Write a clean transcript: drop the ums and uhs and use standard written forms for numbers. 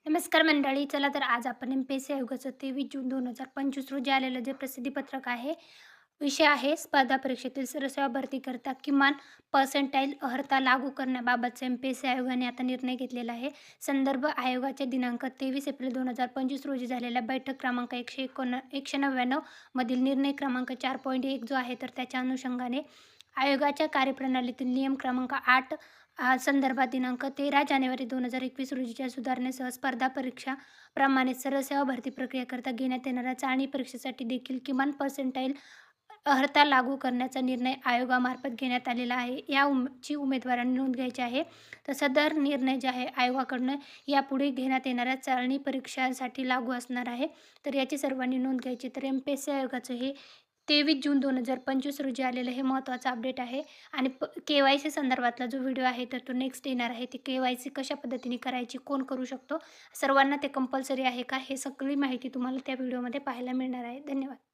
नमस्कार मंडळी. चला तर आज आपण एम-पी-एस-सी आयोगाचं 23 जून 2025 रोजी आलेलं जे प्रसिद्धीपत्रक आहे, विषय आहे स्पर्धा परीक्षेतील सरसेवा भरतीकरता किमान पर्सेंटाईल अर्हता लागू करण्याबाबतचा एम-पी-एस-सी आयोगाने आता निर्णय घेतलेला आहे. संदर्भ आयोगाचे दिनांक 23 एप्रिल 2025 रोजी झालेल्या बैठक क्रमांक 199 मधील निर्णय क्रमांक 4.1 जो आहे तर त्याच्या अनुषंगाने आयोगाच्या कार्यप्रणालीतील नियम क्रमांक 8 संदर्भात दिनांक 13 जानेवारी 2021 रोजीच्या सुधारणेसह स्पर्धा परीक्षा प्रमाणे सरळ सेवा भरती प्रक्रियेकरता घेण्यात येणाऱ्या चाळणी परीक्षेसाठी देखील किमान पर्सेंटाईल अर्हता लागू करण्याचा निर्णय आयोगामार्फत घेण्यात आलेला आहे. ची उमेदवारांनी नोंद घ्यायची आहे. तर सदर निर्णय जे आहे आयोगाकडून यापुढे घेण्यात येणाऱ्या चाळणी परीक्षांसाठी लागू असणार आहे. तर याची सर्वांनी नोंद घ्यायची. तर एम-पी-एस-सी आयोगाचं हे 23 जून 2025 रोजी आलेलं हे महत्त्वाचं अपडेट आहे. आणि के-वाय-सी संदर्भातला जो व्हिडिओ आहे तर तो नेक्स्ट येणार आहे. ती के-वाय-सी कशा पद्धतीने करायची, कोण करू शकतो, सर्वांना ते कंपल्सरी आहे का, हे सगळी माहिती तुम्हाला त्या व्हिडिओमध्ये पाहायला मिळणार आहे. धन्यवाद.